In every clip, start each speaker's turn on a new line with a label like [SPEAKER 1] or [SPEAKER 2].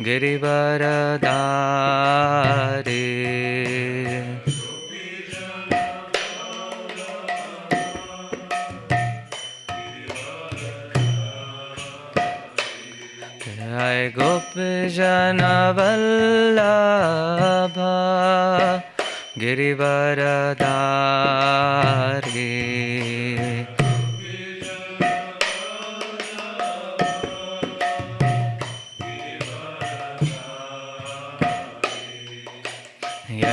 [SPEAKER 1] Girivaradari Jai Gopijana Vallabha Girivaradari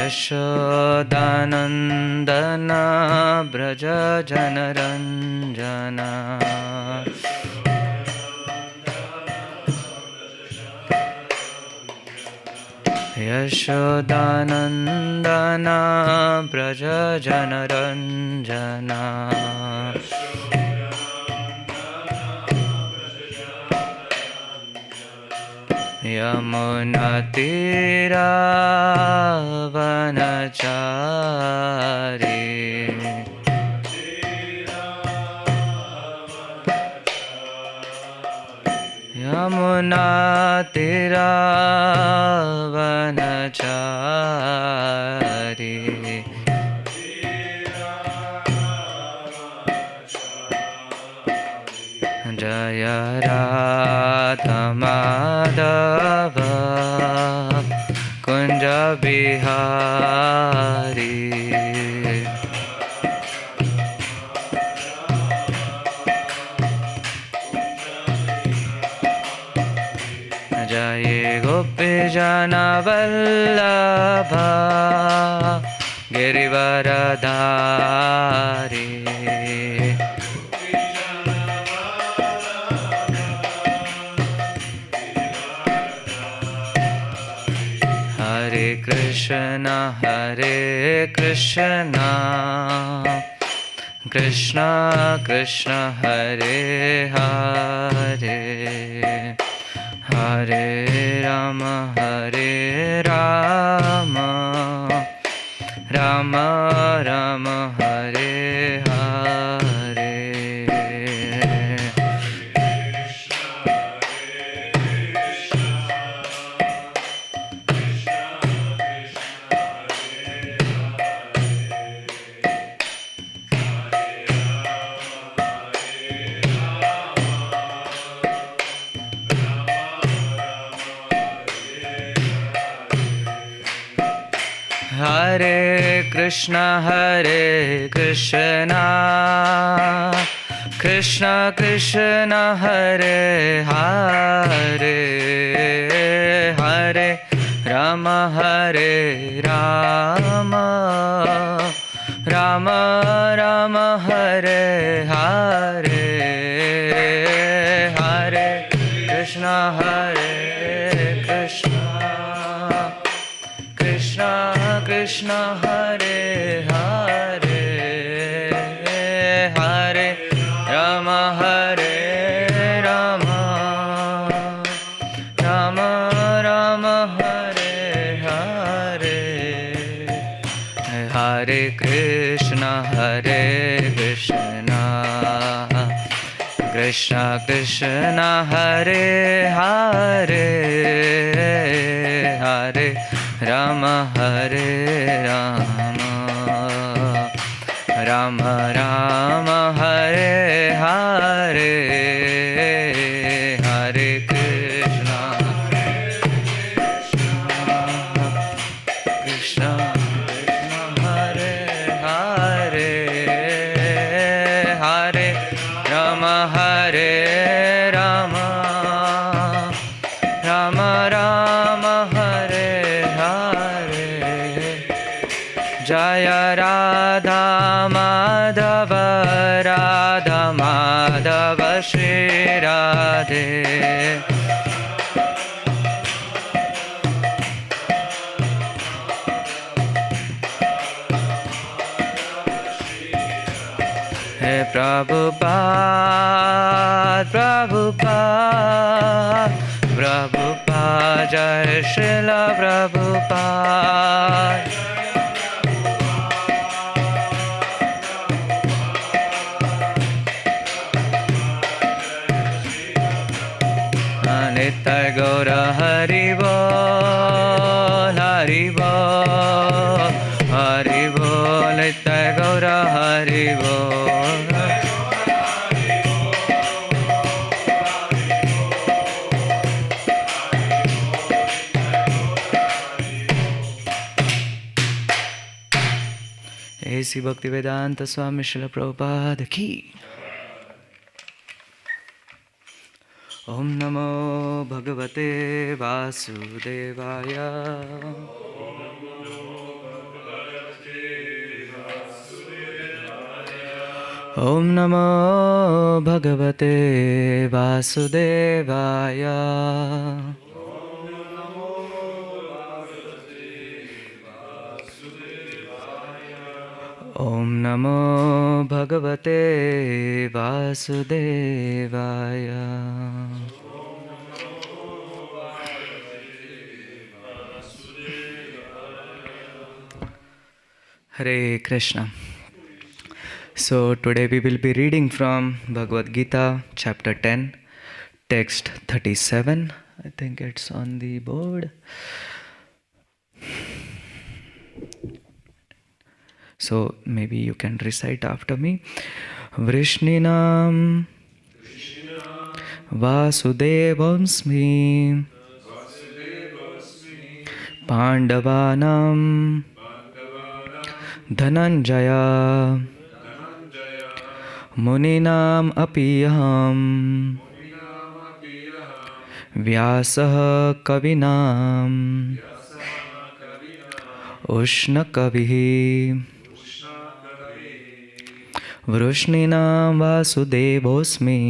[SPEAKER 1] Yashodanandana Braja Janaranjana Yashodanandana Braja Janaranjana Yamuna Tira Vanachari Yamuna Tira Vanachari Jaya Radha Madhava Kunja Bihari Jaya Gopijana Vallabha Girivaradari Hare Krishna Krishna Krishna Hare Hare Hare Rama Rama Rama Hare Hare Hare Krishna Krishna Krishna Hare Hare Hare Rama Rama Rama Hare Hare Hare Krishna Krishna Krishna Hare Hare Hare Rama Rama Rama Hare Hare Hare Krishna Krishna Krishna Hare Hare Hare Rama Rama Rama Hare Hare Hare Krishna Krishna Hare Hare Hare Rama Rama Rama Hare Hare Jaya Radha Madhava Shri Radhe Hey Prabhupada Jai Srila Prabhupada Nitya Gaura Hari Bol Haribol, Nitai Gaura Haribol. A.C. Bhaktivedanta Swami Srila Prabhupada ki. Om Namo Bhagavate Vasudevaya. Om Namo Bhagavate Vasudevaya. Om Namo Bhagavate Vasudevaya. Hare Krishna. So today we will be reading from Bhagavad Gita, chapter 10, text 37. I think it's on the board. So maybe you can recite after me. Vrishninam Vasudevamsmi Pandavanam Dhananjaya Muninam apiyaham Vyasah kavinam Ushna kavihi Vrishninam Vasudevosmi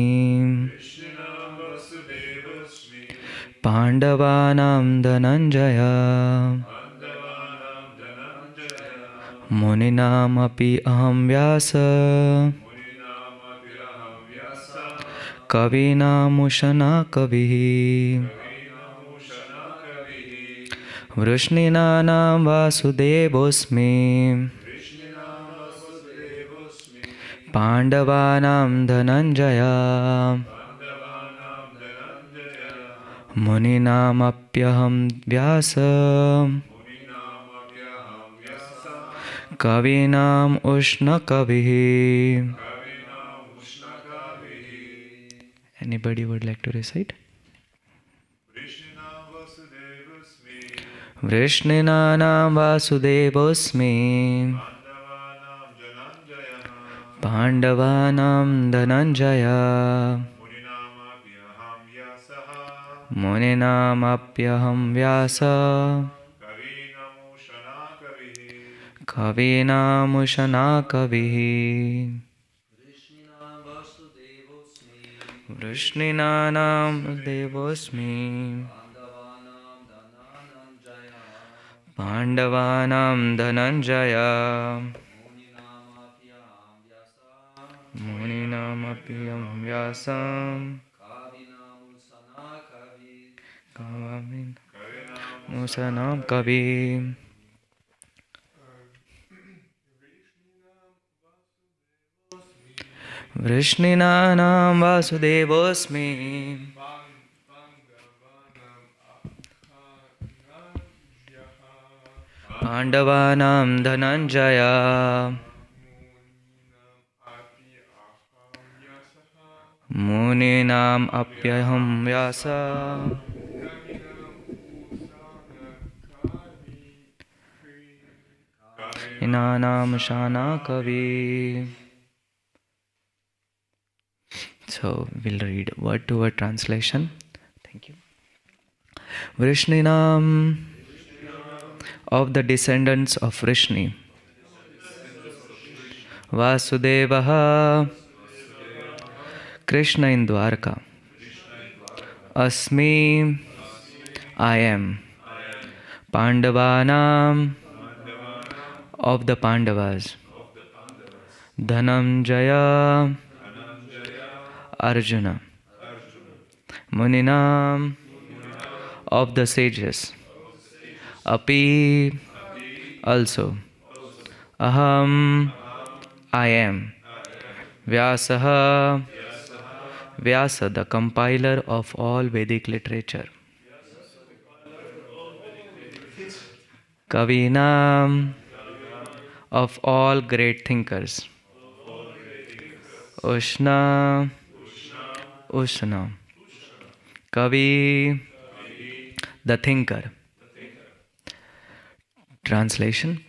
[SPEAKER 1] Pandavanam Dhananjaya Muninam api aham Vyasa Kavinam ushana kavihi Vrishninam Vasudevosmi Pandavanam Dhananjaya Muninam apyaham Vyasa Kavinam ushna kavihi. Anybody would like to recite? Vrishninanam Vasudevosmi Pandavanam Dhananjaya Muninam apyaham Vyasa Kavinam ushana kavihi. Vrishninanam Vasudevosmi Pandavanam Dhananjaya Muninam apyam Vyasam Musanam kavi. Vrishninanam Vasudevosmi Pandavanam Dhananjaya Muninam apyaham Vyasa Inanam shana kavi. So we'll read word to word translation. Thank you. Vrishninam, of the descendants of Vrishni. Vasudevaha, Krishna in Dwarka. Asmi, I am. Pandavanam, of the Pandavas. Dhananjaya, Arjuna. Muninam, of the sages. Api, also. Aham, I am. Vyasaha, Vyasa, the compiler of all Vedic literature. Kavinam, of all great thinkers. Ushna, Ushna. Kavi, the thinker. Translation.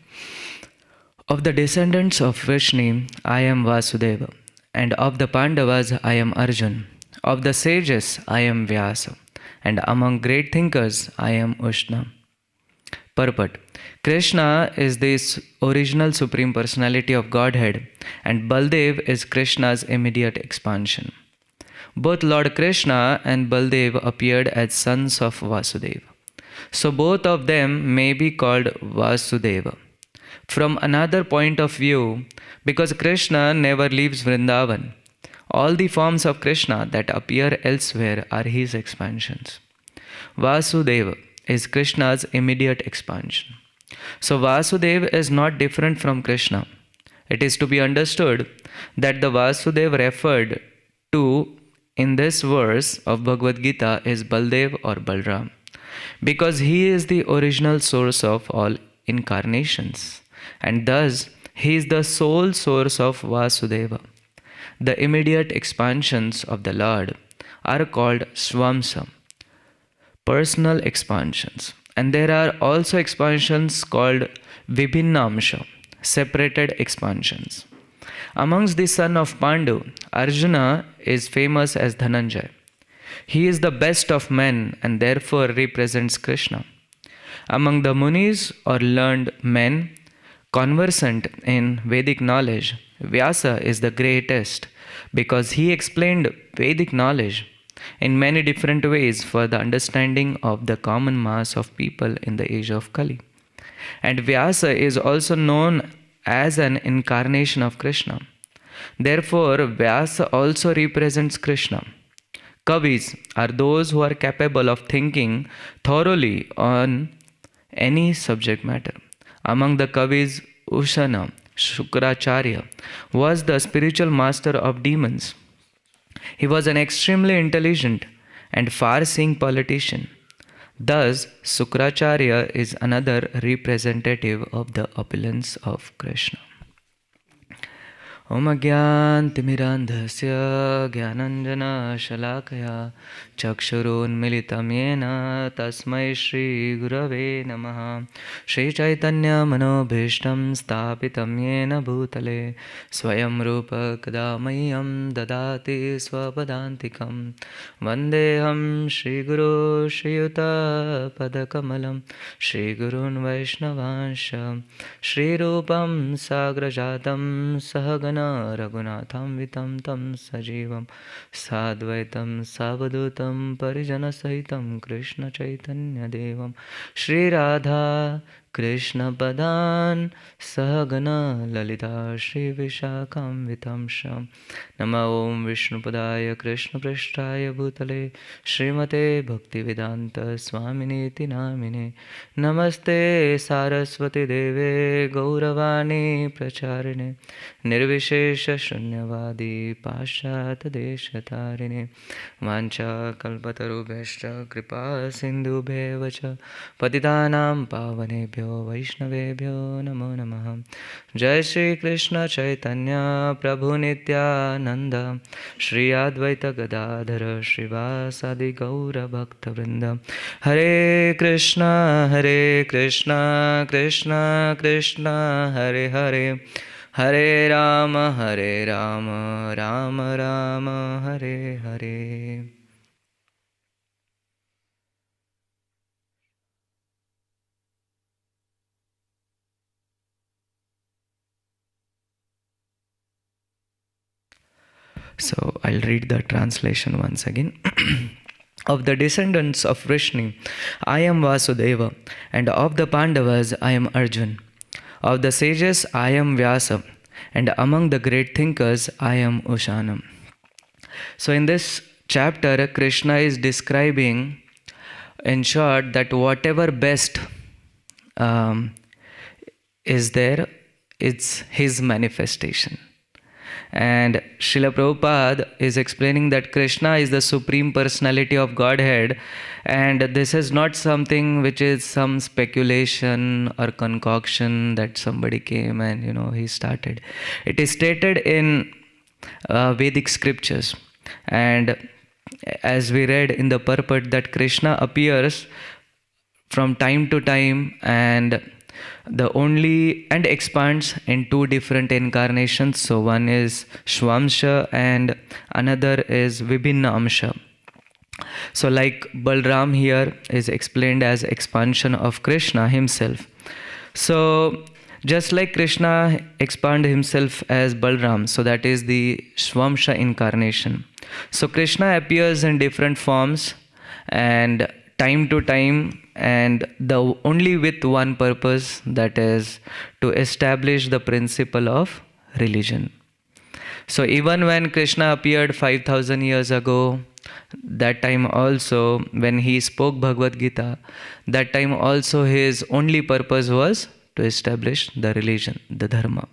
[SPEAKER 1] Of the descendants of Vishnu, I am Vasudeva, and of the Pandavas, I am Arjun. Of the sages, I am Vyasa, and among great thinkers, I am Ushna. Purport. Krishna is the original Supreme Personality of Godhead, and Baldev is Krishna's immediate expansion. Both Lord Krishna and Baldev appeared as sons of Vasudeva. So both of them may be called Vasudeva. From another point of view, because Krishna never leaves Vrindavan, all the forms of Krishna that appear elsewhere are his expansions. Vasudeva is Krishna's immediate expansion. So Vasudeva is not different from Krishna. It is to be understood that the Vasudeva referred to in this verse of Bhagavad Gita is Baldev or Balram, because he is the original source of all incarnations, and thus he is the sole source of Vasudeva. The immediate expansions of the Lord are called Swamsa, personal expansions, and there are also expansions called Vibhinnamsha, separated expansions. Amongst the son of Pandu, Arjuna is famous as Dhananjay. He is the best of men and therefore represents Krishna. Among the Munis or learned men conversant in Vedic knowledge, Vyasa is the greatest because he explained Vedic knowledge in many different ways for the understanding of the common mass of people in the age of Kali. And Vyasa is also known as an incarnation of Krishna. Therefore, Vyasa also represents Krishna. Kavis are those who are capable of thinking thoroughly on any subject matter. Among the Kavis, Ushana, Shukracharya, was the spiritual master of demons. He was an extremely intelligent and far-seeing politician. Thus, Shukracharya is another representative of the opulence of Krishna. Om Gyantimirandhasya Gyananjana Shalakaya Chakshurunmilitam Yena Tasmai Shri Gurave Namaha Shri Chaitanya Manobhishtam Stapitam Yena Bhutale Swayam Rupa Kadamayam Dadati Swapadantikam Vandeham Shri Guru Shri Yuta Padakamalam Shri Gurun Vaishnavansha Shri Rupam Sagrajatam Sahagana Raghunatham Vitam Tam Sajivam Sadvaitam Savadutam Parijana Sahitam Krishna Chaitanya Devam Shri Radha Krishna Padan Sahagana Lalita Shri Vishakam Vitam Sham Nama Om Vishnu Padaya Krishna Prashtaya Bhutale Srimate Bhaktivedanta Swaminiti Namine Namaste Saraswati Deve Gauravani Pracharine Nirvishesha Shunyavadi Pashat Deshatarine Vancha Kalpatarubheshta Kripa Sindhu Bevacha Patitanam Pavanebhyo Vaishnavebhyo Namo Namaha Jai Shri Krishna Chaitanya Prabhu Nityananda Shri Advaita Gadadhara Srivasadi Gaura Bhakta Vrinda Hare Krishna Krishna Krishna Hare Hare Hare Rama Rama Rama Hare Hare. So I'll read the translation once again. Of the descendants of Vishnu, I am Vasudeva, and of the Pandavas, I am Arjun. Of the sages, I am Vyasa, and among the great thinkers, I am Ushanam. So in this chapter, Krishna is describing, in short, that whatever best is there, it's his manifestation. And Srila Prabhupada is explaining that Krishna is the Supreme Personality of Godhead, and this is not something which is some speculation or concoction that somebody came and he started. It is stated in Vedic scriptures, and as we read in the purport that Krishna appears from time to time and expands in two different incarnations. So one is Shvamsha and another is Vibhinna Amsha. So like Balram here is explained as expansion of Krishna himself. So just like Krishna expanded himself as Balram, so that is the Shvamsha incarnation. So Krishna appears in different forms and time to time, and only with one purpose, that is to establish the principle of religion. So even when Krishna appeared 5,000 years ago, that time also when he spoke Bhagavad Gita, that time also his only purpose was to establish the religion, the dharma.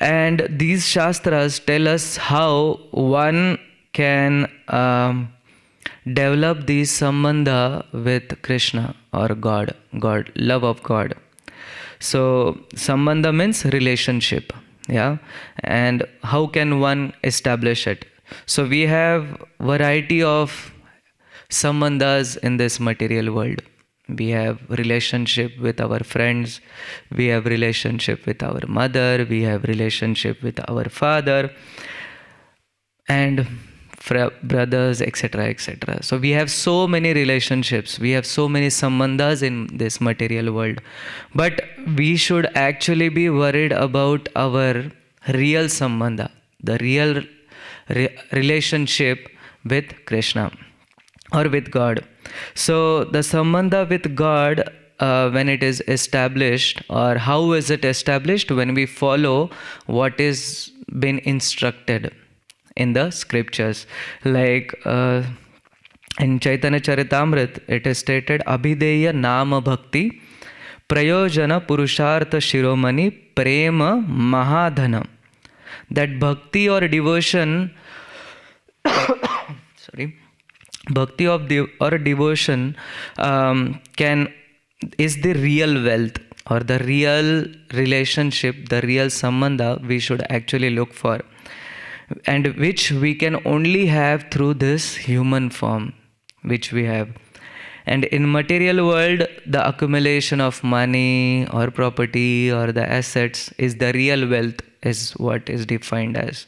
[SPEAKER 1] And these shastras tell us how one can develop the sambandha with Krishna or God, love of God. So sambandha means relationship, yeah. And how can one establish it? So we have variety of sambandhas in this material world. We have relationship with our friends, we have relationship with our mother, we have relationship with our father and brothers, etc., etc. So we have so many relationships, we have so many sambandhas in this material world. But we should actually be worried about our real sambandha, the real relationship with Krishna or with God. So the sambandha with God, when it is established, or how is it established? When we follow what is been instructed in the scriptures. Like in Chaitanya Charitamrita, it is stated, Abhideya Nama Bhakti Prayojana Purushartha Shiromani Prema Mahadhana. That bhakti or devotion bhakti or devotion is the real wealth or the real relationship, the real sambandha we should actually look for, and which we can only have through this human form which we have. And in material world, the accumulation of money or property or the assets is the real wealth, is what is defined as.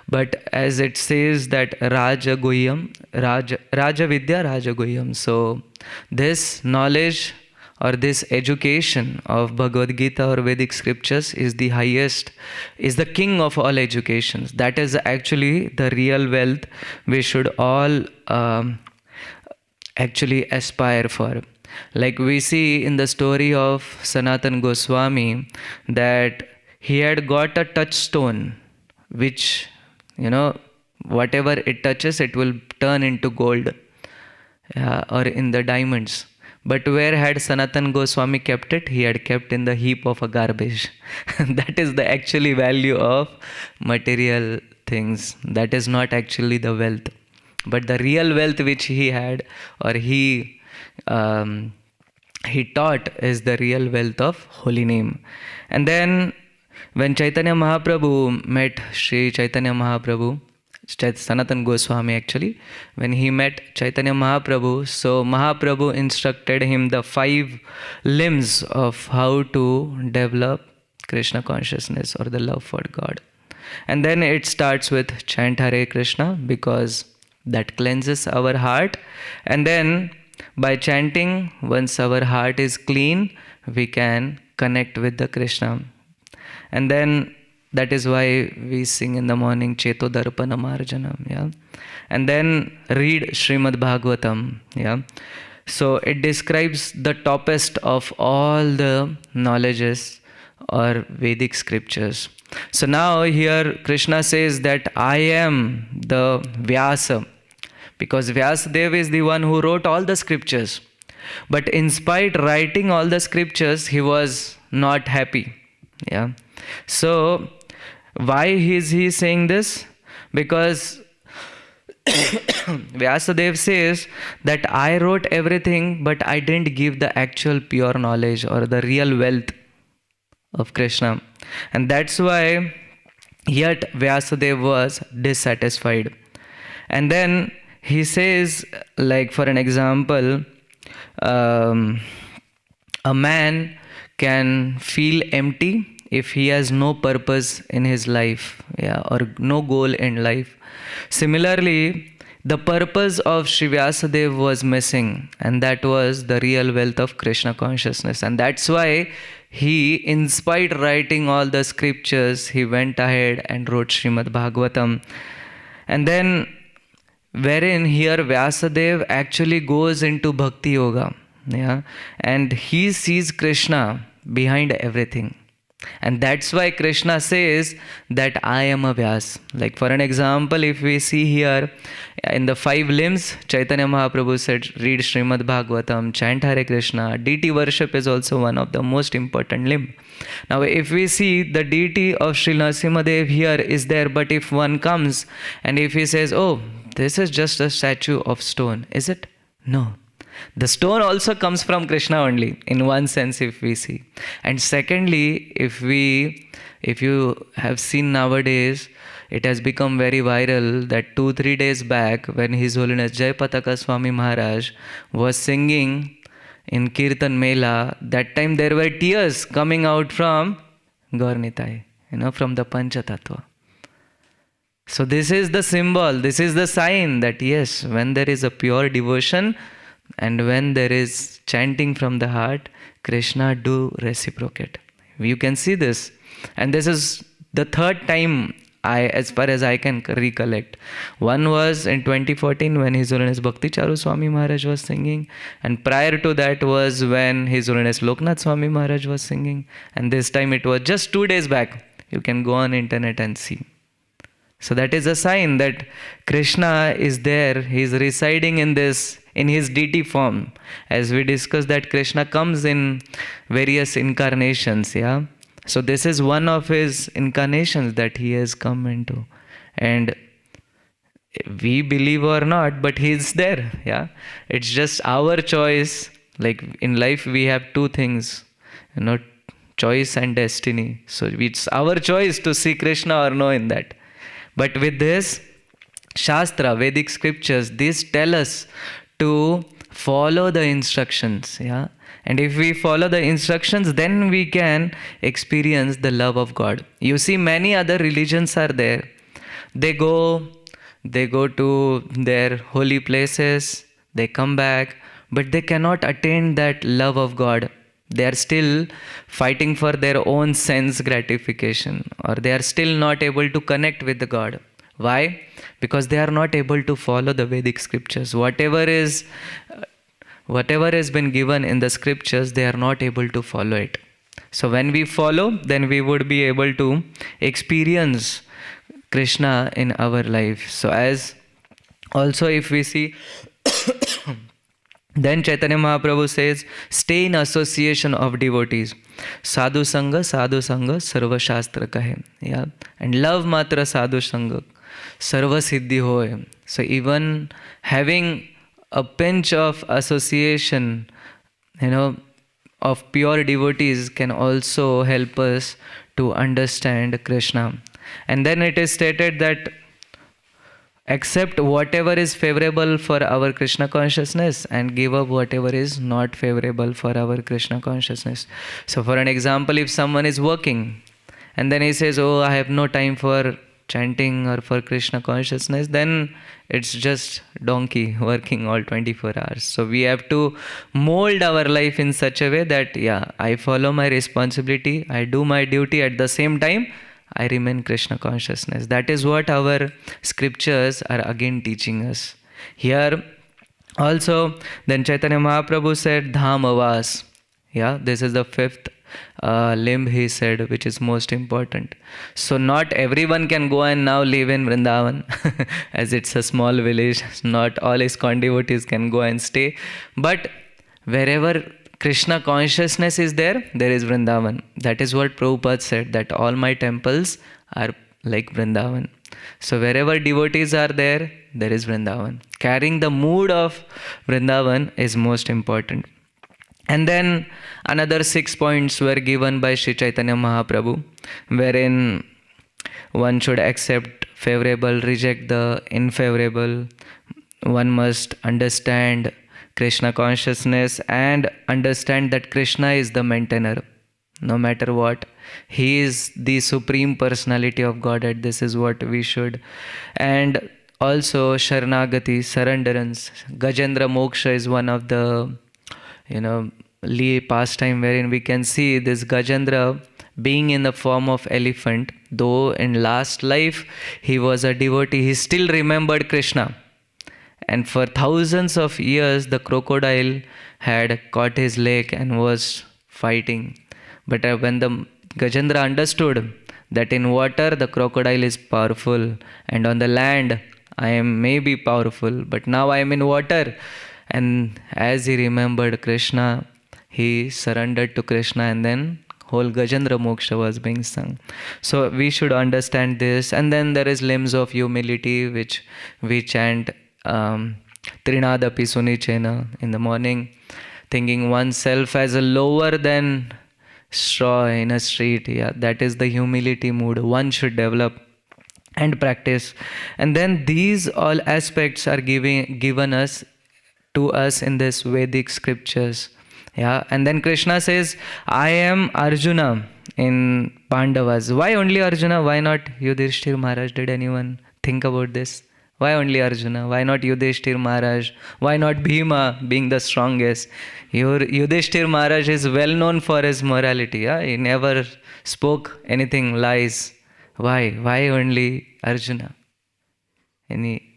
[SPEAKER 1] But as it says that Raja Vidya Raja Guhyam. So this knowledge or this education of Bhagavad Gita or Vedic scriptures is the highest, is the king of all educations. That is actually the real wealth we should all actually aspire for. Like we see in the story of Sanatan Goswami that he had got a touchstone which, whatever it touches, it will turn into gold or in the diamonds. But where had Sanatan Goswami kept it? He had kept in the heap of a garbage. That is the actually value of material things. That is not actually the wealth. But the real wealth which he had or he taught is the real wealth of holy name. And then when Chaitanya Mahaprabhu met Sri Chaitanya Mahaprabhu, Sanatan Goswami actually, when he met Chaitanya Mahaprabhu, so Mahaprabhu instructed him the 5 limbs of how to develop Krishna consciousness or the love for God. And then it starts with chant Hare Krishna, because that cleanses our heart. And then by chanting, once our heart is clean, we can connect with the Krishna. And then that is why we sing in the morning Cheto Darpana Marjanam, yeah. And then read Srimad-Bhagavatam, yeah. So it describes the toppest of all the knowledges or Vedic scriptures. So now here Krishna says that I am the Vyasa, because Vyasadeva is the one who wrote all the scriptures. But in spite writing all the scriptures, he was not happy, yeah. So Why is he saying this? Because Vyasadeva says that I wrote everything, but I didn't give the actual pure knowledge or the real wealth of Krishna. And that's why yet Vyasadeva was dissatisfied. And then he says, like for an example, a man can feel empty if he has no purpose in his life, or no goal in life. Similarly, the purpose of Sri Vyasadeva was missing, and that was the real wealth of Krishna consciousness. And that's why he, in spite writing all the scriptures, he went ahead and wrote Srimad-Bhagavatam. And then, wherein here Vyasadeva actually goes into Bhakti Yoga, and he sees Krishna behind everything. And that's why Krishna says that I am a Vyas. Like for an example, if we see here in the 5 limbs, Chaitanya Mahaprabhu said, read Srimad-Bhagavatam, chant Hare Krishna. Deity worship is also one of the most important limb. Now if we see the deity of Sri Narasimhadev here is there, but if one comes and if he says, oh, this is just a statue of stone, is it? No. The stone also comes from Krishna only, in one sense if we see. And secondly, if you have seen nowadays, it has become very viral that 2-3 days back when His Holiness Jai Pataka Swami Maharaj was singing in Kirtan Mela, that time there were tears coming out from Gaur Nitai, from the Pancha Tattva. So this is the symbol, this is the sign that yes, when there is a pure devotion, and when there is chanting from the heart, Krishna do reciprocate. You can see this. And this is the 3rd time, as far as I can recollect. One was in 2014 when His Holiness Bhakti Charu Swami Maharaj was singing. And prior to that was when His Holiness Loknath Swami Maharaj was singing. And this time it was just 2 days back. You can go on internet and see. So that is a sign that Krishna is there. He is residing in his deity form. As we discussed that Krishna comes in various incarnations, So this is one of his incarnations that he has come into. And we believe or not, but he is there, It's just our choice. Like in life we have 2 things, choice and destiny. So it's our choice to see Krishna or no in that. But with this, Shastra, Vedic scriptures, these tell us to follow the instructions, And if we follow the instructions, then we can experience the love of God. You see, many other religions are there. They go to their holy places, they come back, but they cannot attain that love of God. They are still fighting for their own sense gratification, or they are still not able to connect with the God. Why? Because they are not able to follow the Vedic scriptures. Whatever has been given in the scriptures, they are not able to follow it. So when we follow, then we would be able to experience Krishna in our life. So as also if we see, then Chaitanya Mahaprabhu says, stay in association of devotees. Sadhu Sangha, Sarva Shastra kahe. And love matra sadhu sangha, Sarva Siddhi hoye. So even having a pinch of association, of pure devotees can also help us to understand Krishna. And then it is stated that accept whatever is favorable for our Krishna consciousness and give up whatever is not favorable for our Krishna consciousness. So for an example, if someone is working and then he says, oh, I have no time for chanting or for Krishna consciousness, then it's just donkey working all 24 hours. So we have to mold our life in such a way that, I follow my responsibility, I do my duty, at the same time, I remain Krishna consciousness. That is what our scriptures are again teaching us. Here also, then Chaitanya Mahaprabhu said, Dham Avas. This is the 5th limb he said, which is most important. So not everyone can go and now live in Vrindavan, as it's a small village. Not all ISKCON devotees can go and stay. But wherever Krishna consciousness is there, there is Vrindavan. That is what Prabhupada said, that all my temples are like Vrindavan. So wherever devotees are there, there is Vrindavan. Carrying the mood of Vrindavan is most important. And then another 6 points were given by Sri Chaitanya Mahaprabhu, wherein one should accept favorable, reject the unfavorable. One must understand Krishna consciousness and understand that Krishna is the maintainer. No matter what, He is the Supreme Personality of Godhead. This is what we should. And also Sharanagati, surrenderance. Gajendra Moksha is one of the, pastime wherein we can see this Gajendra being in the form of elephant. Though in last life he was a devotee, he still remembered Krishna. And for thousands of years the crocodile had caught his leg and was fighting. But when the Gajendra understood that in water the crocodile is powerful and on the land I am maybe powerful, but now I am in water. And as he remembered Krishna, he surrendered to Krishna, and then whole Gajendra Moksha was being sung. So we should understand this. And then there is limbs of humility which we chant Trinadapi Sunichena in the morning, thinking oneself as a lower than straw in a street. Yeah, that is the humility mood one should develop and practice. And then these all aspects are given us to us in this Vedic scriptures. Yeah, and then Krishna says, I am Arjuna in Pandavas. Why only Arjuna? Why not Yudhishthir Maharaj? Did anyone think about this? Why only Arjuna? Why not Yudhishthir Maharaj? Why not Bhima being the strongest? Yudhishthir Maharaj is well known for his morality. Yeah? He never spoke anything lies. Why? Why only Arjuna? Any?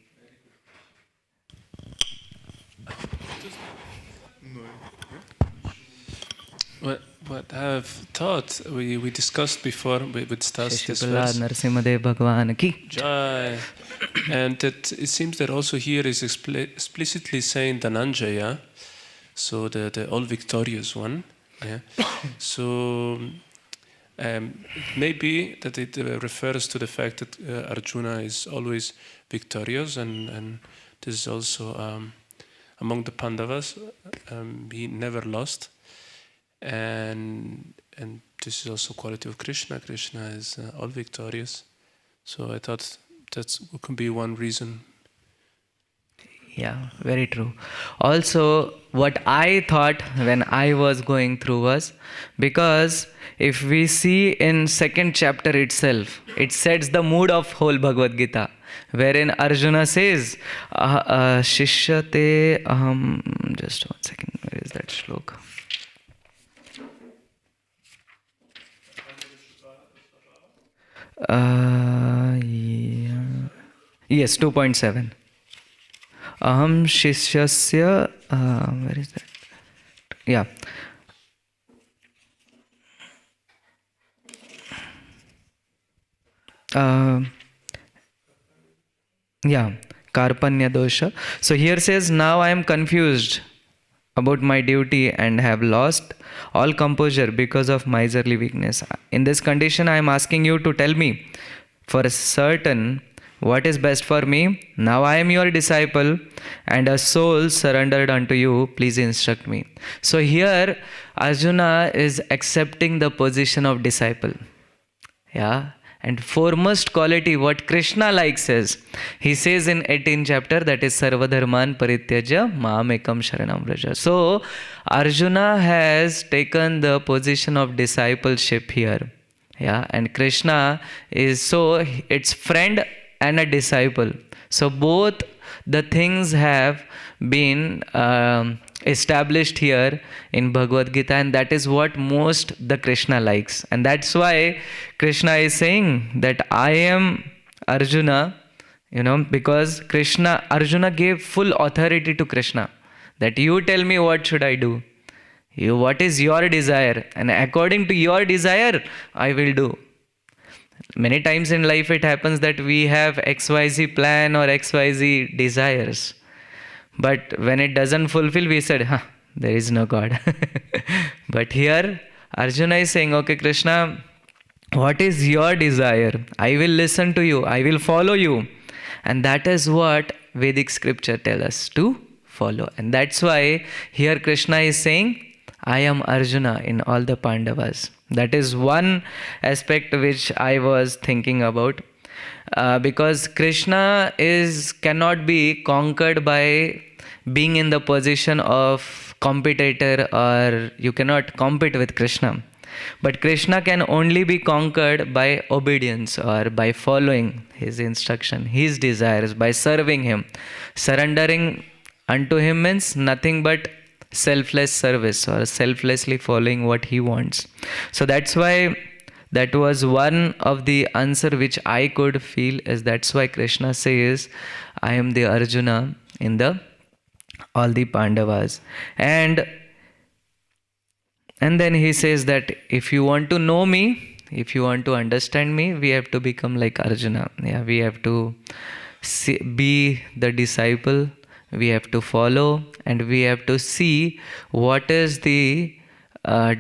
[SPEAKER 2] What I have thought, we discussed before with Stas this verse.
[SPEAKER 1] Narasimhadev Bhagavan ki
[SPEAKER 2] Jai. And that it seems that also here is explicitly saying Dhananjaya, so the all victorious one. Yeah. So maybe that it refers to the fact that Arjuna is always victorious, and this is also among the Pandavas, he never lost. And this is also quality of Krishna. Krishna is all victorious. So I thought that could be one reason.
[SPEAKER 1] Yeah, very true. Also, what I thought when I was going through was, because if we see in second chapter itself, it sets the mood of whole Bhagavad Gita, wherein Arjuna says, Shishyate aham, just 1 second, where is that shloka? Yeah. Yes, 2.7. Aham Shishyasya, where is that? Yeah. Karpanya dosha. So here says, now I am confused about my duty and have lost all composure because of miserly weakness. In this condition, I am asking you to tell me for certain what is best for me. Now I am your disciple and a soul surrendered unto you. Please instruct me. So here Arjuna is accepting the position of disciple. Yeah. And foremost quality what Krishna likes is, he says in 18th chapter, that is Sarvadharman Parityaja Mamekam Sharanam Vraja. So Arjuna has taken the position of discipleship here. Yeah, and Krishna is, so it's friend and a disciple. So both the things have been established here in Bhagavad Gita, and that is what most the Krishna likes. And that's why Krishna is saying that I am Arjuna, because Arjuna gave full authority to Krishna, that you tell me what should I do. What is your desire? And according to your desire, I will do. Many times in life it happens that we have XYZ plan or XYZ desires. But when it doesn't fulfill, we said, there is no God. But here, Arjuna is saying, okay, Krishna, What is your desire? I will listen to you. I will follow you. And that is what Vedic scripture tells us to follow. And that's why here Krishna is saying, I am Arjuna in all the Pandavas. That is one aspect which I was thinking about. Because Krishna cannot be conquered by being in the position of competitor, or you cannot compete with Krishna. But Krishna can only be conquered by obedience or by following his instruction, his desires, by serving him. Surrendering unto him means nothing but selfless service or selflessly following what he wants. So that's why that was one of the answer which I could feel, is that's why Krishna says, I am the Arjuna in all the Pandavas. And then he says that if you want to know me, if you want to understand me, we have to become like Arjuna. Yeah, we have to be the disciple, we have to follow, and we have to see what is the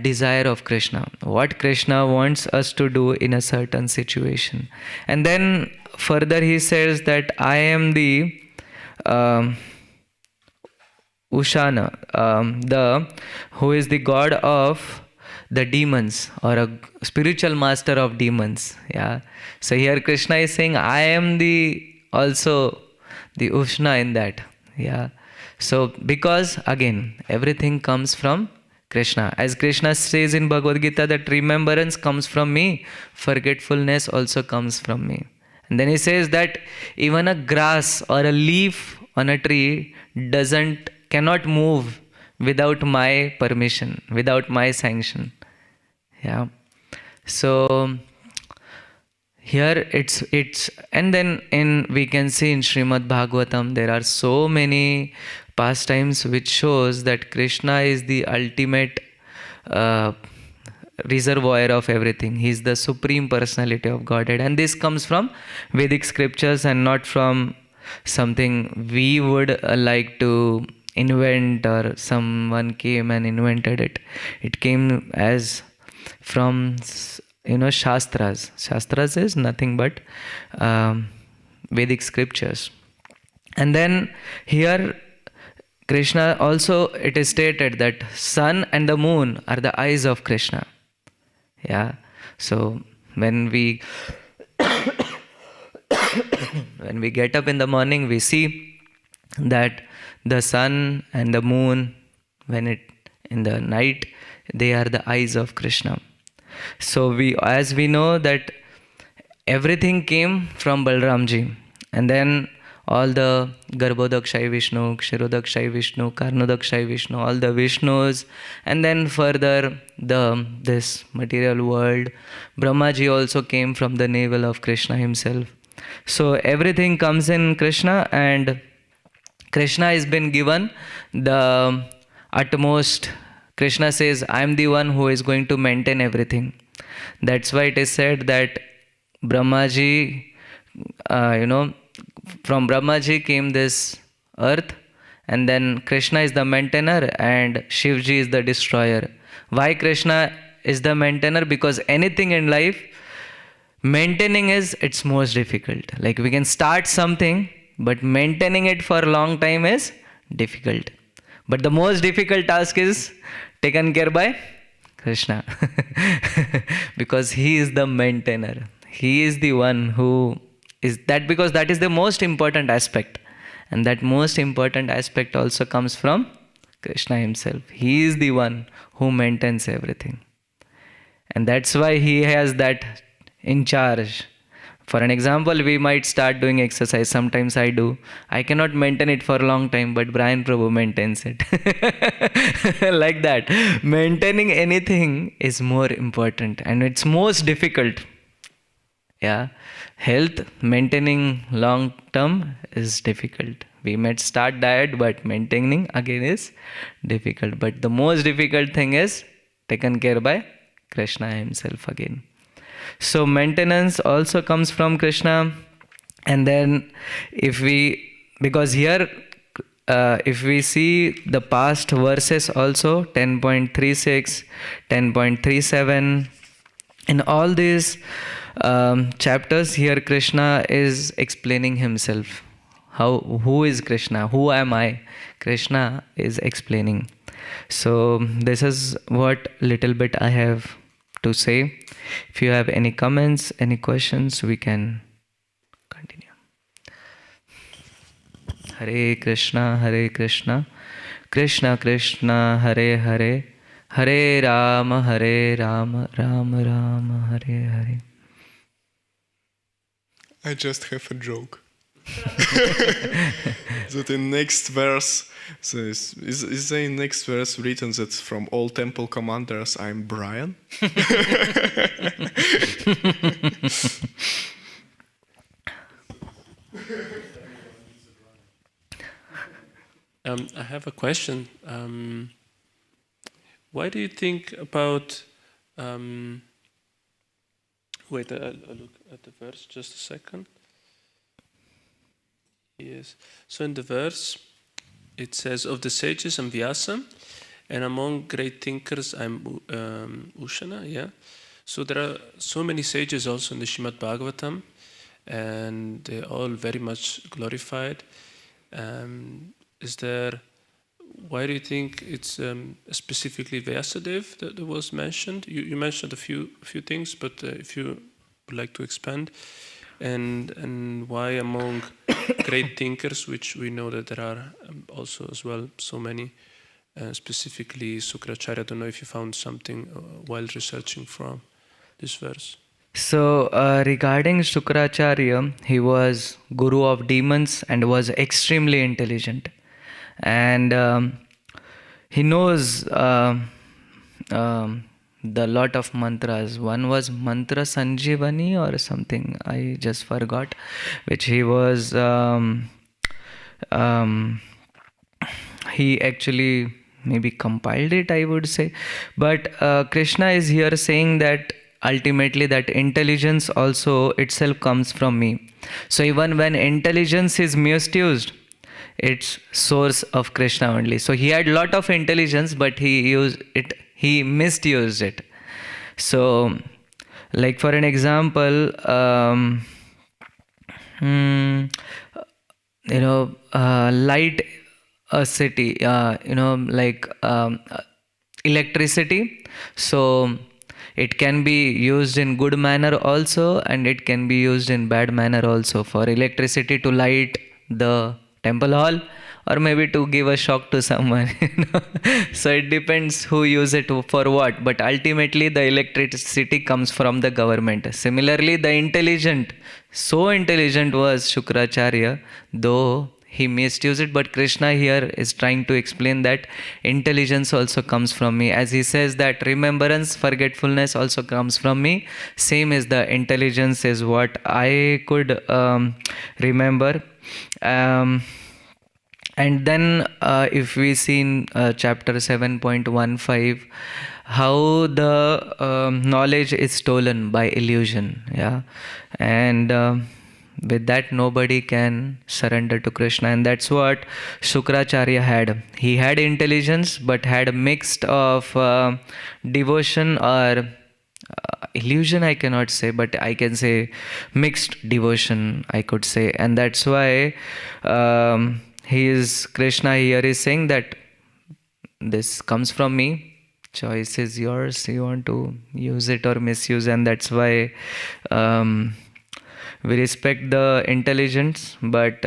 [SPEAKER 1] desire of Krishna, what Krishna wants us to do in a certain situation. And then further he says that I am the Ushana, who is the god of the demons, or a spiritual master of demons. Yeah. So here Krishna is saying, I am also the Ushna in that. Yeah. So because again, everything comes from Krishna. As Krishna says in Bhagavad Gita that remembrance comes from me, forgetfulness also comes from me. And then he says that even a grass or a leaf on a tree cannot move without my permission, without my sanction. Yeah. So here it's and then we can see in Srimad-Bhagavatam there are so many pastimes which shows that Krishna is the ultimate reservoir of everything. He is the supreme personality of Godhead, and this comes from Vedic scriptures and not from something we would like to invent, or someone came and invented it. It came as from Shastras. Shastras is nothing but Vedic scriptures. And then here Krishna also, it is stated that sun and the moon are the eyes of Krishna. Yeah. So when we when we get up in the morning, we see that the sun and the moon, in the night, they are the eyes of Krishna. So as we know that everything came from Balramji, and then all the Garbhodakshay Vishnu, Kshirodakshay Vishnu, Karnodakshay Vishnu, all the Vishnus, and then further this material world. Brahmaji also came from the navel of Krishna himself. So everything comes in Krishna, and Krishna has been given the utmost. Krishna says, I am the one who is going to maintain everything. That's why it is said that Brahmaji, from Brahmaji came this earth, and then Krishna is the maintainer and Shivji is the destroyer. Why Krishna is the maintainer? Because anything in life, maintaining it's most difficult. Like we can start something, but maintaining it for a long time is difficult. But the most difficult task is taken care by Krishna. Because he is the maintainer. He is the one who is that, because that is the most important aspect. And that most important aspect also comes from Krishna himself. He is the one who maintains everything. And that's why he has that in charge. For an example, we might start doing exercise. Sometimes I do. I cannot maintain it for a long time, but Brian Prabhu maintains it. Like that. Maintaining anything is more important, and it's most difficult. Yeah. Health, maintaining long term is difficult. We might start diet, but maintaining again is difficult. But the most difficult thing is taken care by Krishna himself again. So maintenance also comes from Krishna. And then because here if we see the past verses also, 10.36, 10.37, In all these chapters here, Krishna is explaining himself. Who is Krishna? Who am I? Krishna is explaining. So this is what little bit I have to say. If you have any comments, any questions, we can continue. Hare Krishna, Krishna Krishna, Hare Hare, Hare Rama, Rama Rama, Hare Hare.
[SPEAKER 3] I just have a joke. That in next verse, so is the next verse written that from all temple commanders I'm Brian?
[SPEAKER 2] I have a question. Why do you think about... wait, I'll look at the verse just a second. Yes. So in the verse, it says, of the sages I'm Vyasa, and among great thinkers I'm Ushana. Yeah. So there are so many sages also in the Srimad-Bhagavatam, and they're all very much glorified. Why do you think it's specifically Vyasadeva that was mentioned? You mentioned a few things, but if you would like to expand, and why among great thinkers, which we know that there are also as well so many, specifically Sukracharya. I don't know if you found something while researching from this verse.
[SPEAKER 1] So regarding Sukracharya, he was guru of demons and was extremely intelligent. And he knows the lot of mantras. One was mantra Sanjivani or something, I just forgot, which he was he actually maybe compiled it, I would say. But Krishna is here saying that ultimately that intelligence also itself comes from me. So even when intelligence is misused, it's source of Krishna only. So he had lot of intelligence, but he misused it. So like for an example, light a city, electricity. So it can be used in good manner also, and it can be used in bad manner also. For electricity to light the temple hall, or maybe to give a shock to someone. So it depends who use it for what. But ultimately the electricity comes from the government. Similarly, so intelligent was Shukracharya, though he misused it. But Krishna here is trying to explain that intelligence also comes from me. As he says that remembrance, forgetfulness also comes from me. Same is the intelligence is what I could remember. And then if we see in chapter 7.15 how the knowledge is stolen by illusion, yeah, and with that nobody can surrender to Krishna. And that's what Shukracharya had. He had intelligence, but had a mix of devotion or illusion, I cannot say, but I can say mixed devotion, I could say. And that's why Krishna here is saying that this comes from me. Choice is yours. You want to use it or misuse. And that's why we respect the intelligence, but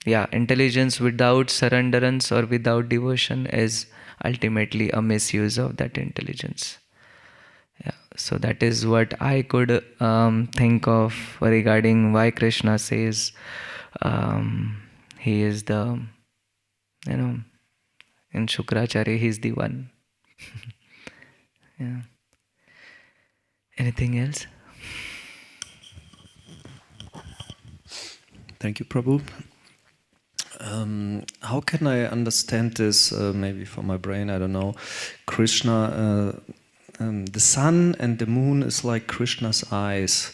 [SPEAKER 1] intelligence without surrenderance or without devotion is ultimately a misuse of that intelligence. Yeah, so that is what I could think of regarding why Krishna says he is the, in Shukracharya, he is the one. Yeah. Anything else?
[SPEAKER 4] Thank you, Prabhu. How can I understand this, maybe for my brain, I don't know. Krishna, the sun and the moon is like Krishna's eyes.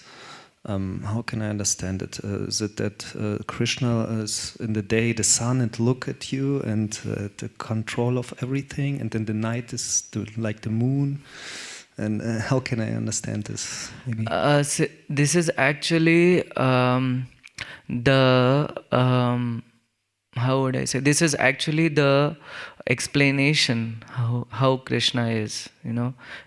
[SPEAKER 4] How can I understand it? Is it that Krishna is in the day the sun and look at you and the control of everything, and then the night is like the moon? And how can I understand this? Maybe.
[SPEAKER 1] So this is actually how would I say? This is actually the explanation how Krishna is.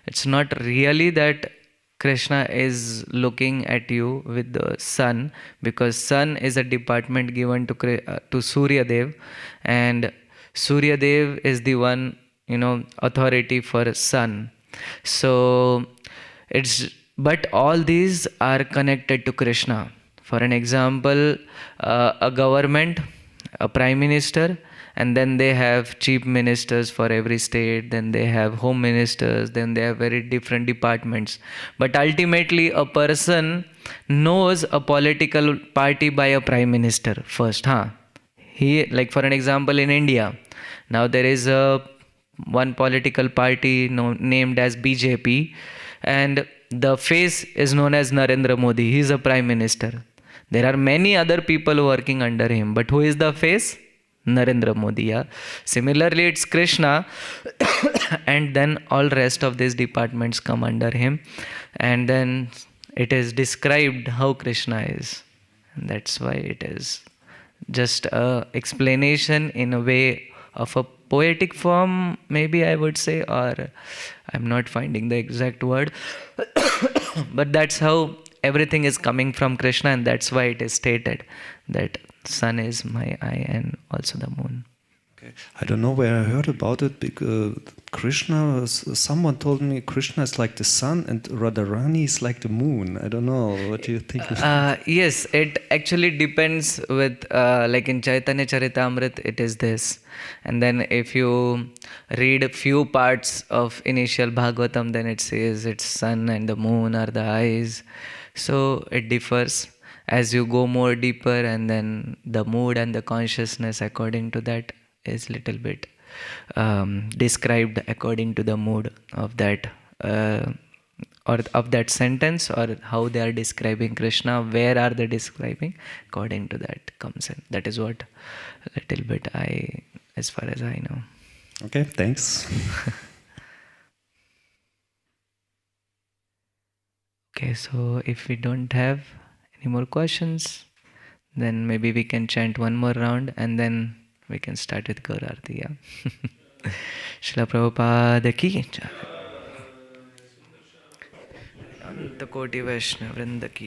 [SPEAKER 1] It's not really that Krishna is looking at you with the sun, because sun is a department given to Surya Dev, and Surya Dev is the one authority for sun. So but all these are connected to Krishna. For an example, a government, a prime minister, and then they have chief ministers for every state, then they have home ministers, then they have very different departments. But ultimately a person knows a political party by a prime minister first. He, like for an example, in India, now there is one political party named as BJP, and the face is known as Narendra Modi. He is a prime minister. There are many other people working under him, but who is the face? Narendra Modi. Yeah? Similarly, it's Krishna and then all rest of these departments come under him, and then it is described how Krishna is. And that's why it is just a explanation in a way of a poetic form, maybe I would say, or I'm not finding the exact word, but that's how everything is coming from Krishna, and that's why it is stated that sun is my eye and also the moon.
[SPEAKER 4] Okay. I don't know where I heard about it, because someone told me Krishna is like the sun and Radharani is like the moon. I don't know, what do you think?
[SPEAKER 1] Yes, it actually depends with, like in Chaitanya Charitamrita, it is this. And then if you read a few parts of initial Bhagavatam, then it says it's sun and the moon are the eyes. So it differs as you go more deeper, and then the mood and the consciousness according to that is little bit described according to the mood of that or of that sentence, or how they are describing Krishna, where are they describing, according to that comes in. That is what little bit as far as I know.
[SPEAKER 4] Okay, thanks.
[SPEAKER 1] Okay, so if we don't have any more questions, then maybe we can chant one more round and then we can start with Gaur Aarti. Yeah? Srila Prabhupada ki jai. Ananta Koti Vaishnava Vrinda ki